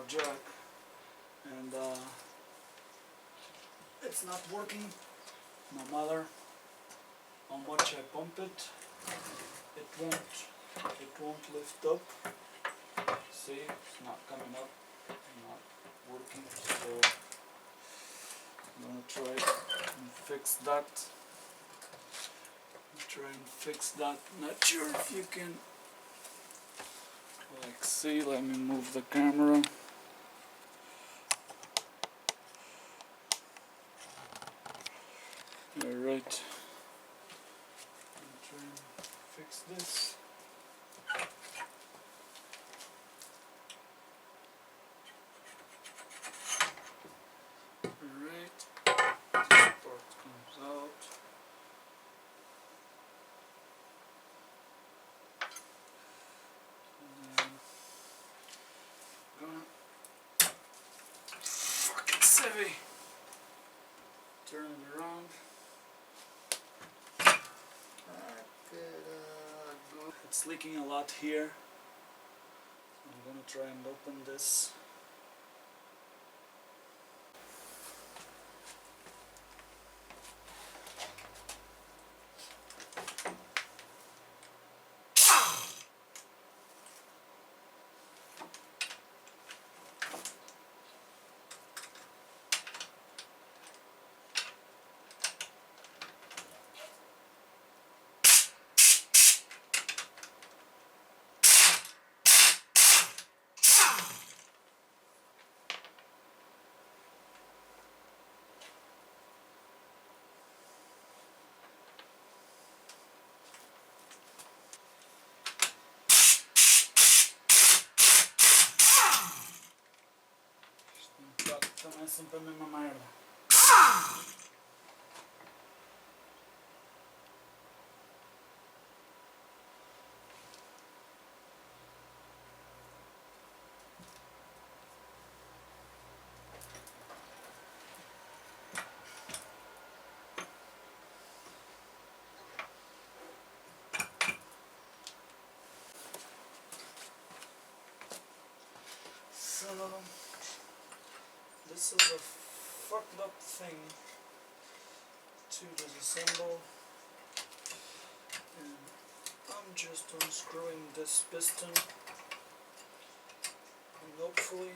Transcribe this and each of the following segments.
jack, and it's not working. No matter how much I pump it, it won't lift up. See, it's not coming up, not working. So I'm gonna try and fix that. Not sure if you can like see. Let me move the camera. Alright. I'm trying to fix this. Alright. This part comes out. And then gonna fucking heavy. Turn it around. It's leaking a lot here. I'm gonna try and open this. Também sempre a mesma merda. So this is a fucked up thing to disassemble, and I'm just unscrewing this piston, and hopefully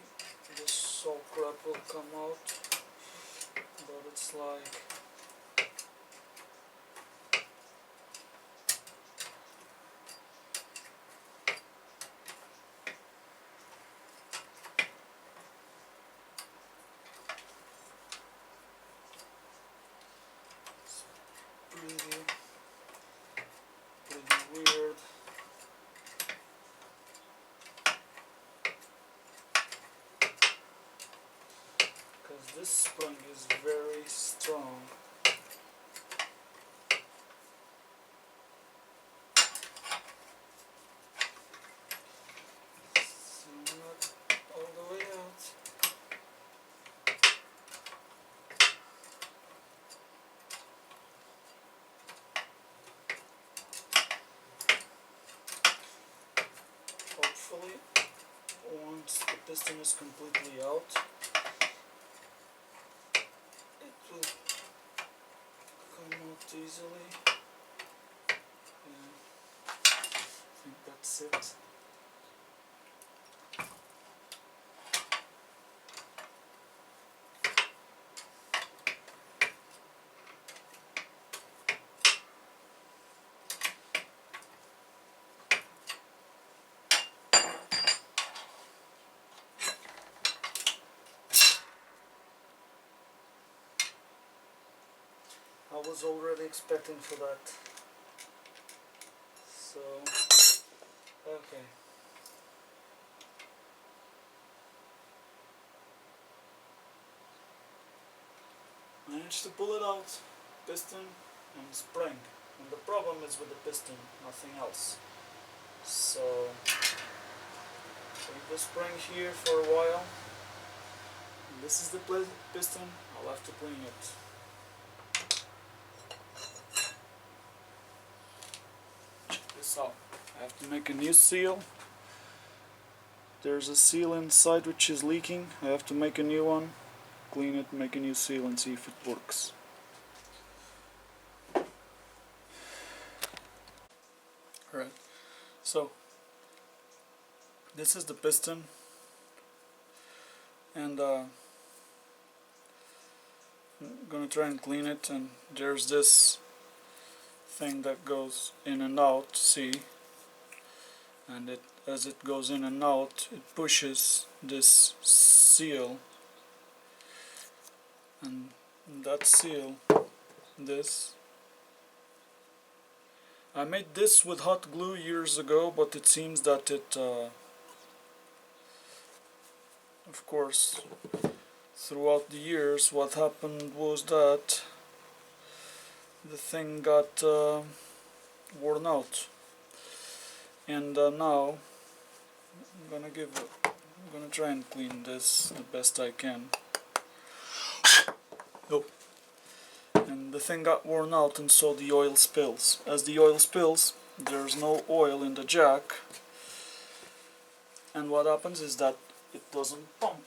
this whole crap will come out, but it's like pretty weird. Because this spring is very strong. So not all the way out. Hopefully, once the piston is completely out, it will come out easily. And I think that's it. I was already expecting for that. So, okay. Managed to pull it out, piston and spring. And the problem is with the piston, nothing else. So, leave the spring here for a while. And this is the piston, I'll have to clean it. Check this out. I have to make a new seal. there's a seal inside which is leaking. I have to make a new one, clean it, make a new seal and see if it works. Alright, so this is the piston, and I'm gonna try and clean it, and there's this thing that goes in and out, see, and as it goes in and out it pushes this seal, and that seal, this, I made this with hot glue years ago, but it seems that it of course throughout the years what happened was that the thing got worn out, and now I'm gonna try and clean this the best I can. Oh. And the thing got worn out, and so the oil spills. As the oil spills, there's no oil in the jack, and what happens is that it doesn't pump.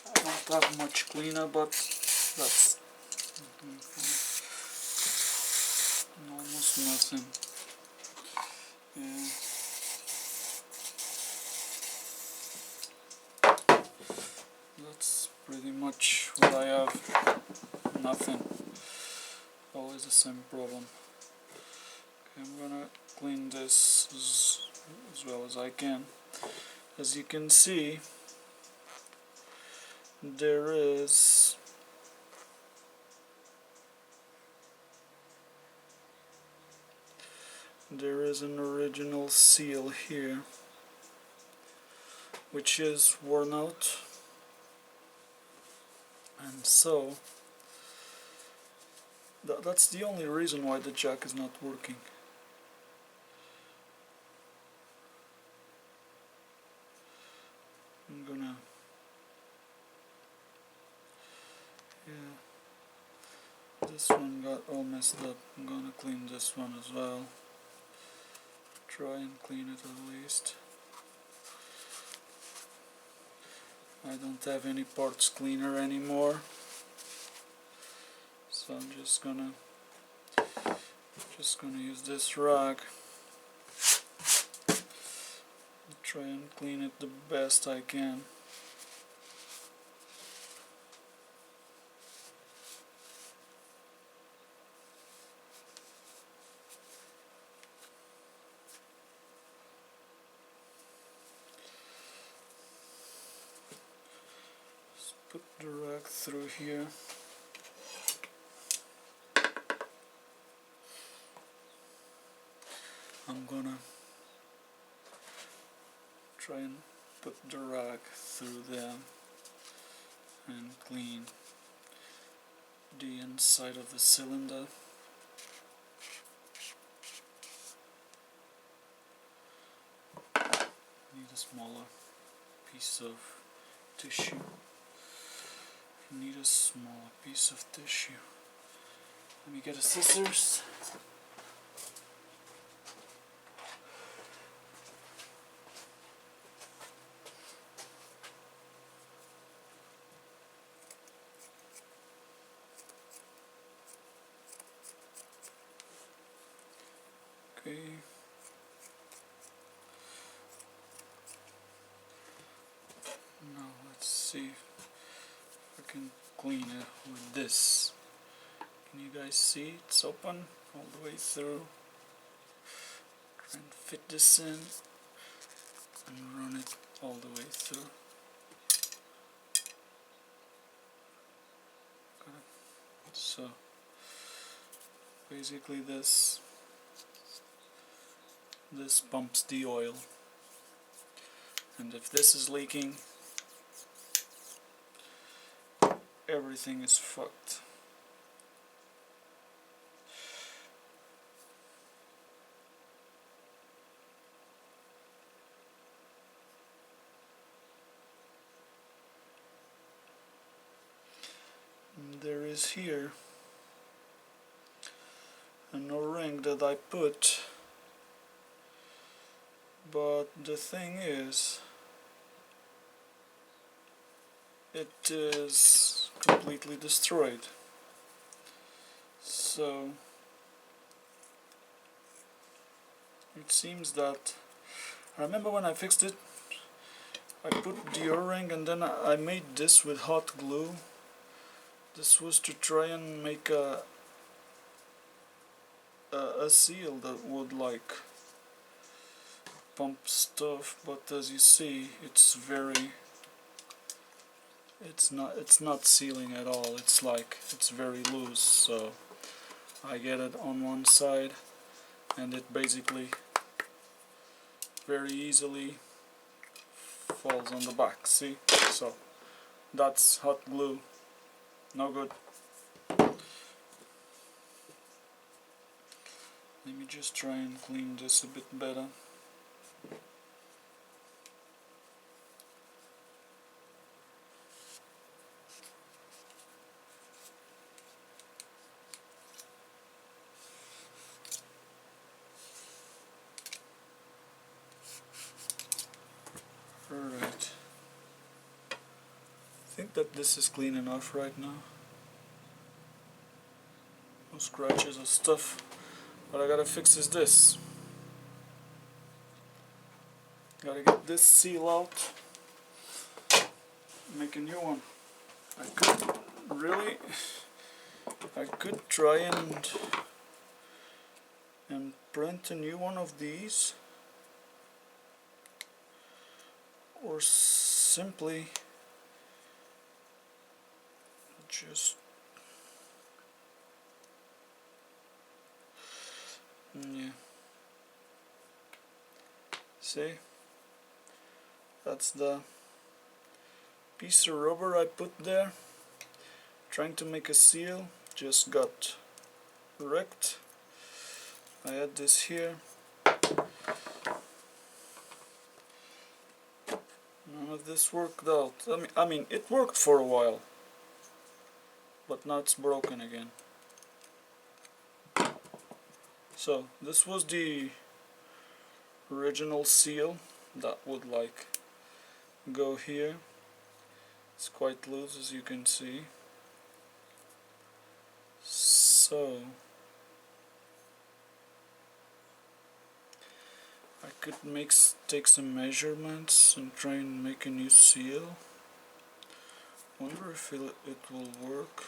I don't have much cleaner, but that's almost nothing. Yeah. That's pretty much what I have. Nothing. Always the same problem. Okay, I'm gonna clean this as well as I can. As you can see, there is an original seal here, which is worn out, and so that's the only reason why the jack is not working. I'm gonna, yeah, this one got all messed up. I'm gonna clean this one as well. Try and clean it at least. I don't have any parts cleaner anymore, so I'm just gonna use this rag. Try and clean it the best I can. Just put the rag through here. I'm gonna try and put the rag through there and clean the inside of the cylinder. Need a smaller piece of tissue. Need a smaller piece of tissue. Let me get a scissors. Okay. Now let's see if I can clean it with this. Can you guys see? It's open all the way through. Try and fit this in and run it all the way through. So basically this pumps the oil, and if this is leaking, everything is fucked. And there is here an O-ring that I put but the thing is, it is completely destroyed. So it seems that, I remember when I fixed it, I put the O-ring and then I made this with hot glue. This was to try and make a seal that would like pump stuff, but as you see, it's not sealing at all. It's very loose, so I get it on one side and it basically very easily falls on the back. See? So that's hot glue. No good. Let me just try and clean this a bit better. Alright. I think that this is clean enough right now. No scratches or stuff. What I gotta fix is this. Gotta get this seal out. Make a new one. I could try and print a new one of these, or simply just yeah. See? That's the piece of rubber I put there, trying to make a seal, just got wrecked. I had this here. None of this worked out. I mean, it worked for a while, but now it's broken again. So this was the original seal that would like go here. It's quite loose, as you can see. So I could take some measurements and try and make a new seal. Wonder if it will work.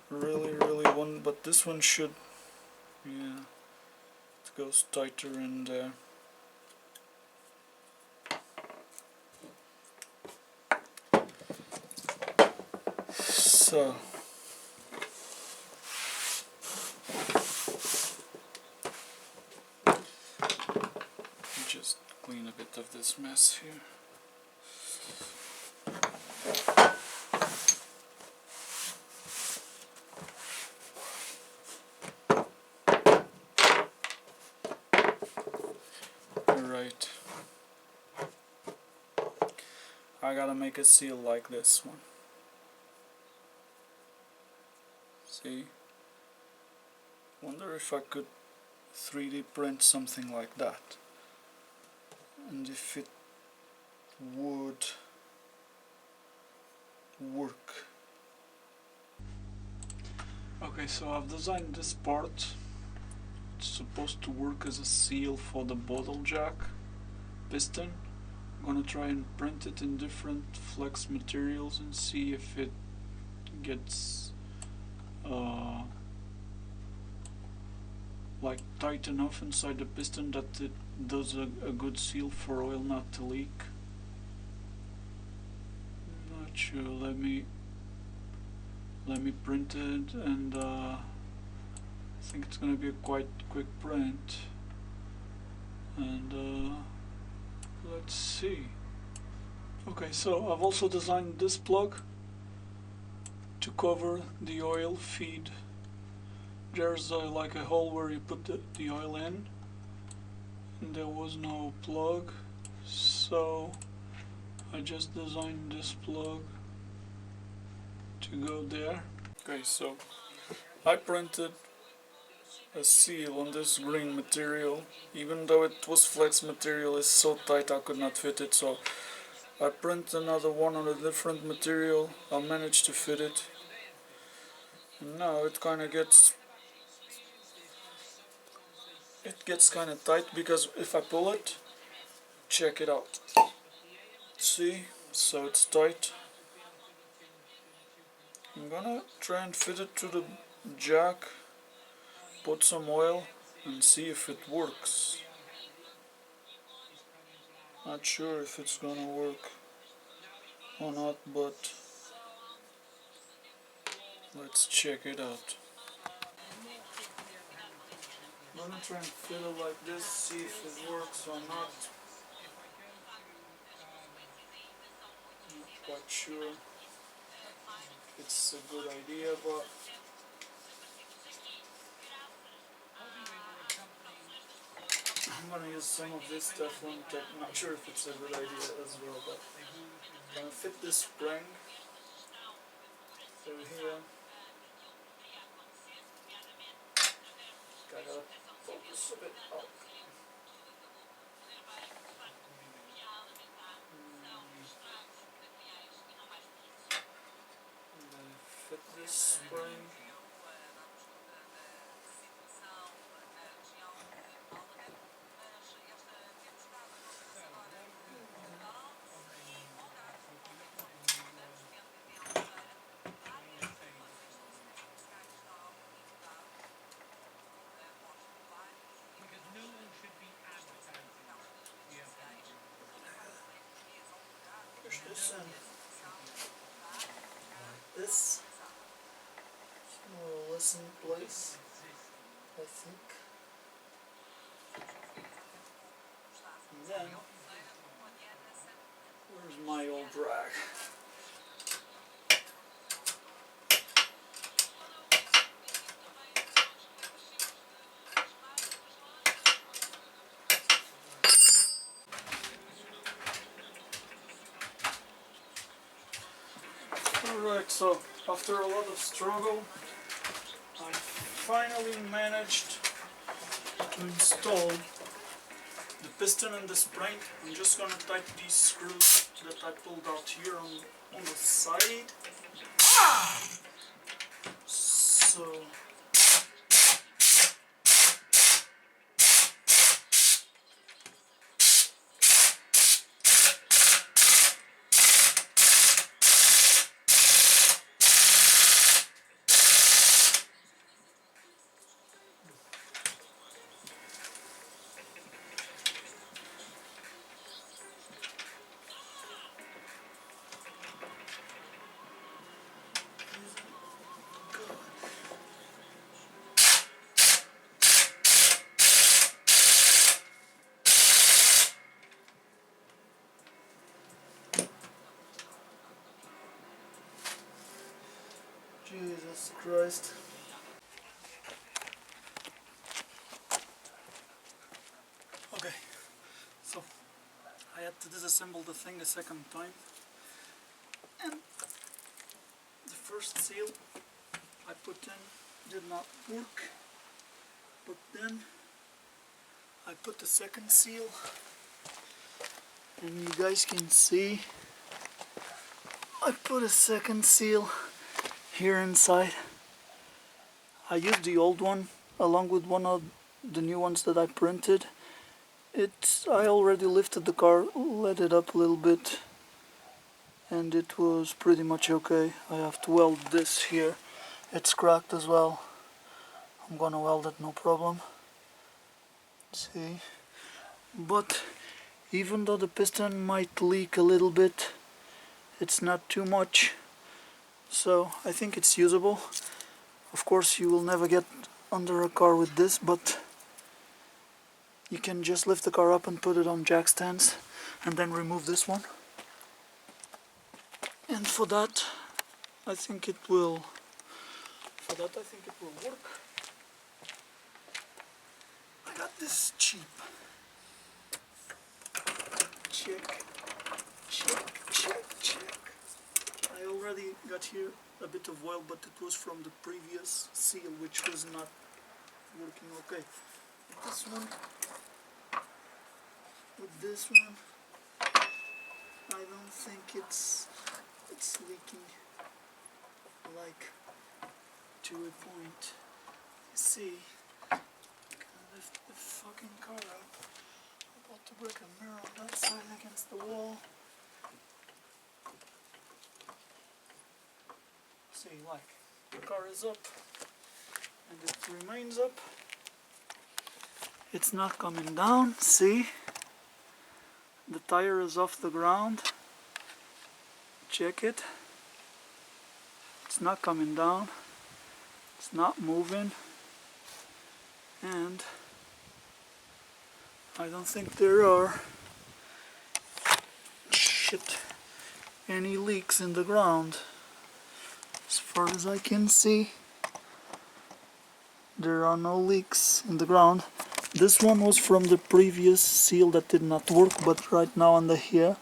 Really one, but this one should, yeah, it goes tighter in there. So just clean a bit of this mess here. Alright, I gotta make a seal like this one. See? Wonder if I could 3D print something like that, and if it would work. Okay, so I've designed this part. It's supposed to work as a seal for the bottle jack piston. I'm gonna try and print it in different flex materials and see if it gets like tight enough inside the piston that it does a good seal for oil not to leak. Not sure. Let me print it, and I think it's gonna be a quite quick print, and let's see. Okay, so I've also designed this plug to cover the oil feed. There's like a hole where you put the oil in, and there was no plug, so So I just designed this plug to go there. Okay, so I printed a seal on this green material. Even though it was flex material, it's so tight I could not fit it, so I print another one on a different material. I managed to fit it. And now it gets kind of tight, because if I pull it, check it out. See? So it's tight. I'm gonna try and fit it to the jack, put some oil and see if it works. Not sure if it's gonna work or not, but let's check it out. I'm gonna try and fit it like this, see if it works or not. Not quite sure it's a good idea, but I'm gonna use some of this Teflon tape. Not sure if it's a good idea as well, but I'm gonna fit this spring through here. I gotta focus a bit up. And then fit this spring. Push this in. This more or less in place, I think. And then, where's my old drag? Alright, so after a lot of struggle, I finally managed to install the piston and the spring. I'm just gonna tighten these screws that I pulled out here on the side. So Jesus Christ. Okay, so I had to disassemble the thing a second time, and the first seal I put in did not work, but then I put the second seal, and you guys can see I put a second seal here inside. I used the old one along with one of the new ones that I printed. I already lifted the car, let it up a little bit, and it was pretty much okay. I have to weld this here. It's cracked as well. I'm gonna weld it, no problem. See? But even though the piston might leak a little bit, it's not too much. So I think it's usable. Of course you will never get under a car with this, but you can just lift the car up and put it on jack stands and then remove this one. And for that I think it will work. I got this cheap check, check. I already got here a bit of oil, but it was from the previous seal, which was not working okay. With this one, I don't think it's leaking like to a point. You see, I'm gonna lift the fucking car up. I'm about to break a mirror on that side against the wall. See, like, the car is up and it remains up. It's not coming down, see? The tire is off the ground. Check it. It's not coming down. It's not moving. And I don't think there are any leaks in the ground. As far as I can see, there are no leaks in the ground. This one was from the previous seal that did not work, but right now under here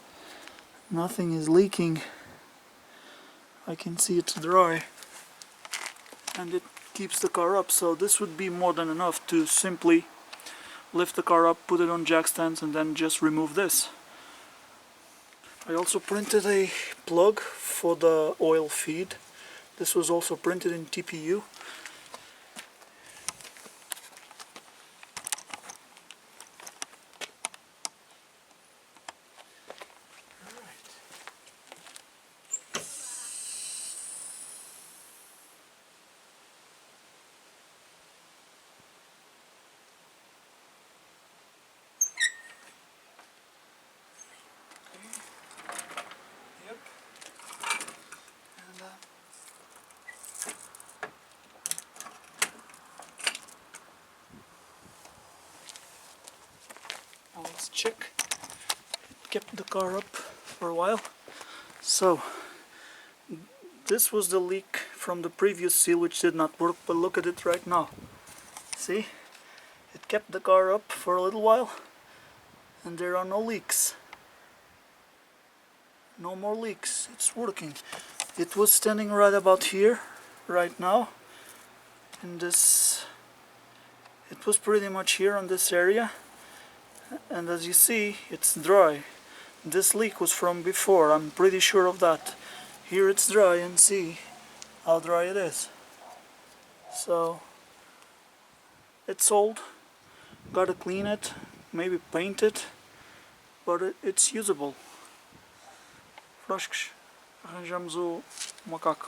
nothing is leaking. I can see it's dry and it keeps the car up, so this would be more than enough to simply lift the car up, put it on jack stands, and then just remove this. I also printed a plug for the oil feed. This was also printed in TPU. Now let's check. It kept the car up for a while. So this was the leak from the previous seal, which did not work, but look at it right now. See? It kept the car up for a little while and there are no leaks. No more leaks. It's working. It was standing right about here right now, and this, it was pretty much here on this area, and as you see, it's dry. This leak was from before, I'm pretty sure of that. Here it's dry, and see how dry it is. So it's old, gotta clean it, maybe paint it, but it's usable. Arranjamos o macaco.